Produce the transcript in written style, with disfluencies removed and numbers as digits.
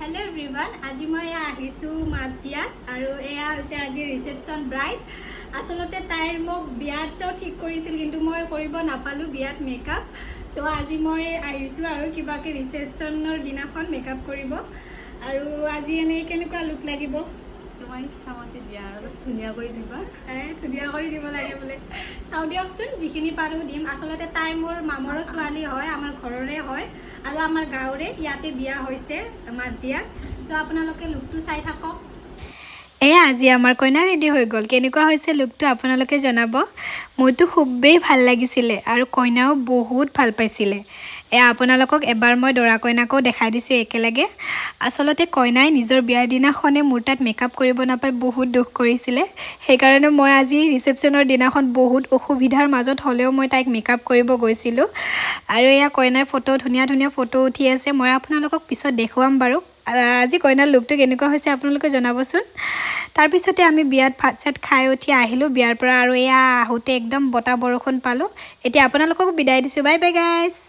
hello everyone আজি মই আহিছো মাছদিয়াত আৰু এয়া হৈছে আজি ৰিসেপশন ব্ৰাইড আসলতে তাইৰ মোক বিয়াটো ঠিক কৰিছিল কিন্তু মই কৰিব নাপালো বিয়াত মেকআপ সো আজি মই আহিছো আৰু কিবাকে ৰিসেপশনৰ দিনাখন মেকআপ কৰিব আৰু আজি এনে কেনেকুৱা লুক লাগিব তোমাৰ সামতে দিয়া আৰু ধুনিয়া কৰি দিবা ধুনিয়া কৰি দিব লাগে বলে চাও দিয়কচোন যিখিনি পাৰো দিম আসলতে তাই মোৰ মামৰ ছোৱালী হয় আমাৰ ঘৰৰে হয় আৰু আমাৰ গাঁৱৰে ইয়াতে বিয়া হৈছে মাছদিয়াত সো আপোনালোকে লুকটো চাই থাকক এয়া আজি আমাৰ কইনা ৰেডি হৈ গ'ল কেনেকুৱা হৈছে লুকটো আপোনালোকে জনাব মোৰটো খুবেই ভাল লাগিছিলে আৰু কইনাও বহুত ভাল পাইছিলে এয়া আপোনালোকক এবাৰ মই দৰা কইনাকো দেখাই দিছো একেলগে আসলতে কইনাই নিজৰ বিয়াৰ দিনাখনে মোৰ তাত মেকআপ কৰিব নাপাই বহুত দুখ কৰিছিলে সেইকাৰণে মই আজি ৰিসেপশনৰ দিনাখন বহুত অসুবিধাৰ মাজত হলেও মই তাইক মেকআপ কৰিব গৈছিলো আৰু এয়া কইনাই ফটো ধুনিয়া ধুনিয়া ফটো উঠি আছে মই আপোনালোকক পিছত দেখুৱাম বাৰু আজি কইনাৰ লুকটো কেনেকুৱা হৈছে আপোনালোকে জনাবচোন তাৰ পিছতে আমি বিয়াত ভাত চাত খাই উঠি আহিলো বিয়াৰ পৰা আৰু এয়া আহোতে একদম বতা বৰষুণ পালো এতিয়া আপোনালোকক বিদায় দিছো বাই বাই গাইস